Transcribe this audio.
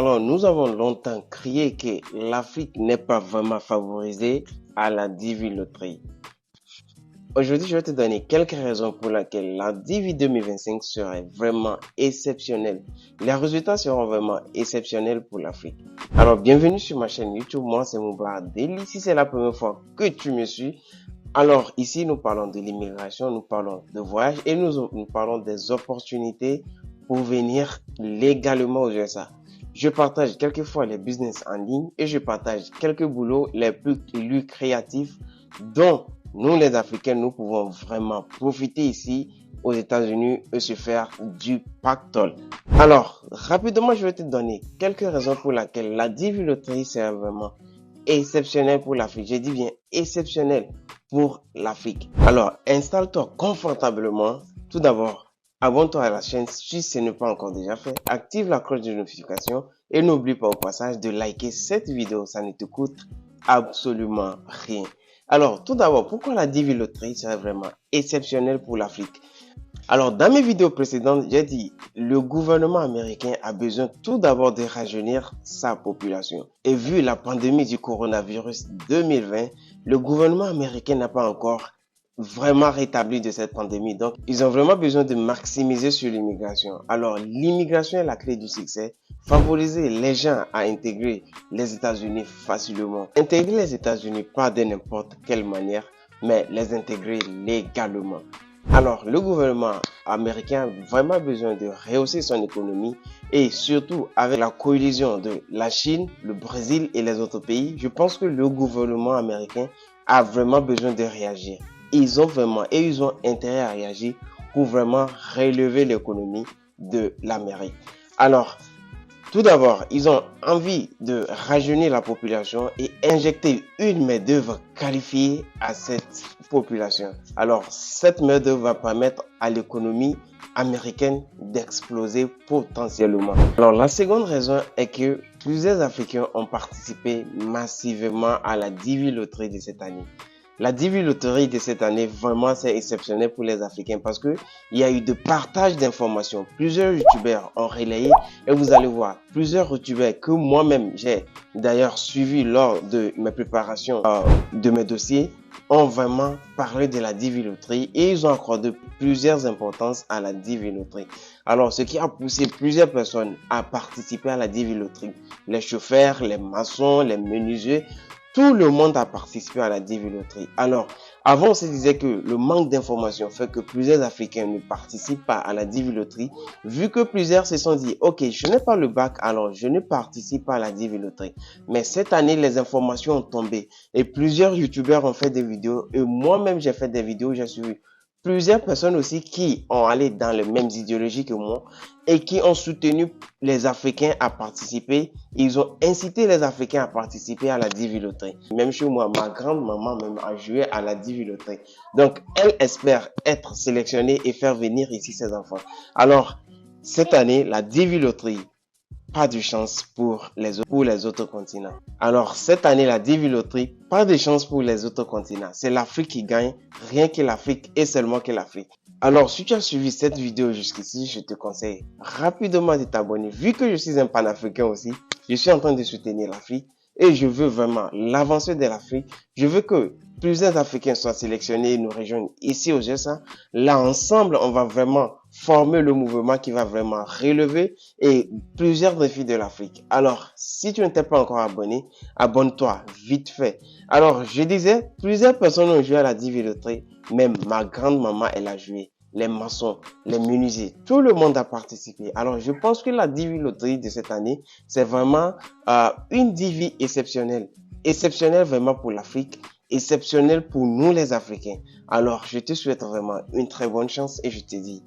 Alors, nous avons longtemps crié que l'Afrique n'est pas vraiment favorisée à la Divi Loterie. Aujourd'hui, je vais te donner quelques raisons pour lesquelles la Divi 2025 serait vraiment exceptionnelle. Les résultats seront vraiment exceptionnels pour l'Afrique. Alors, bienvenue sur ma chaîne YouTube. Moi, c'est Moubarak Daily. Si c'est la première fois que tu me suis, alors ici, nous parlons de l'immigration, nous parlons de voyage et nous parlons des opportunités pour venir légalement aux USA. Je partage quelquefois les business en ligne et je partage quelques boulots les plus créatifs dont nous les Africains, nous pouvons vraiment profiter ici aux États-Unis et se faire du pactole. Alors, rapidement, je vais te donner quelques raisons pour lesquelles la Divi Loterie c'est vraiment exceptionnel pour l'Afrique. J'ai dit bien exceptionnel pour l'Afrique. Alors, installe-toi confortablement. Tout d'abord, abonne-toi à la chaîne si ce n'est pas encore déjà fait. Active la cloche de notification et n'oublie pas au passage de liker cette vidéo. Ça ne te coûte absolument rien. Alors, tout d'abord, pourquoi la Divi Loterie serait vraiment exceptionnelle pour l'Afrique? Alors, dans mes vidéos précédentes, j'ai dit, le gouvernement américain a besoin tout d'abord de rajeunir sa population. Et vu la pandémie du coronavirus 2020, le gouvernement américain n'a pas encore vraiment rétabli de cette pandémie. Donc, ils ont vraiment besoin de maximiser sur l'immigration. Alors, l'immigration est la clé du succès. Favoriser les gens à intégrer les États-Unis facilement. Intégrer les États-Unis pas de n'importe quelle manière, mais les intégrer légalement. Alors, le gouvernement américain a vraiment besoin de rehausser son économie et surtout avec la coalition de la Chine, le Brésil et les autres pays, je pense que le gouvernement américain a vraiment besoin de réagir. Ils ont intérêt à réagir pour vraiment relever l'économie de l'Amérique. Alors, tout d'abord, ils ont envie de rajeunir la population et injecter une main-d'œuvre qualifiée à cette population. Alors, cette main-d'œuvre va permettre à l'économie américaine d'exploser potentiellement. Alors, la seconde raison est que plusieurs Africains ont participé massivement à la Divi Loterie de cette année. La Divi Loterie de cette année, vraiment, c'est exceptionnel pour les Africains parce que il y a eu de partage d'informations. Plusieurs youtubeurs ont relayé et vous allez voir, plusieurs youtubeurs que moi-même j'ai d'ailleurs suivi lors de mes préparations de mes dossiers ont vraiment parlé de la Divi Loterie et ils ont accordé plusieurs importances à la Divi Loterie. Alors, ce qui a poussé plusieurs personnes à participer à la Divi Loterie, les chauffeurs, les maçons, les menuisiers, tout le monde a participé à la Divi Loterie. Alors, avant, on se disait que le manque d'informations fait que plusieurs Africains ne participent pas à la Divi Loterie. Vu que plusieurs se sont dit, ok, je n'ai pas le bac, alors je ne participe pas à la Divi Loterie. Mais cette année, les informations ont tombé et plusieurs youtubeurs ont fait des vidéos et moi-même, j'ai fait des vidéos, j'ai suivi plusieurs personnes aussi qui ont allé dans les mêmes idéologies que moi et qui ont soutenu les Africains à participer. Ils ont incité les Africains à participer à la Divi Loterie. Même chez moi, ma grande-maman même a joué à la Divi Loterie. Donc, elle espère être sélectionnée et faire venir ici ses enfants. Alors, cette année, la Divi Loterie, pas de chance pour les autres continents. Alors, cette année, la Divi Loterie, pas de chance pour les autres continents. C'est l'Afrique qui gagne, rien que l'Afrique et seulement que l'Afrique. Alors, si tu as suivi cette vidéo jusqu'ici, je te conseille rapidement de t'abonner. Vu que je suis un panafricain aussi, je suis en train de soutenir l'Afrique et je veux vraiment l'avancée de l'Afrique. Je veux que plusieurs Africains soient sélectionnés et nous rejoignent ici aux USA. Là, ensemble, on va vraiment former le mouvement qui va vraiment relever et plusieurs défis de l'Afrique. Alors, si tu ne t'es pas encore abonné, abonne-toi vite fait. Alors, je disais, plusieurs personnes ont joué à la Divi Loterie, même ma grande-maman, elle a joué. Les maçons, les menuisiers, tout le monde a participé. Alors, je pense que la Divi Loterie de cette année, c'est vraiment une Divi exceptionnelle. Exceptionnelle vraiment pour l'Afrique, exceptionnelle pour nous les Africains. Alors, je te souhaite vraiment une très bonne chance et je te dis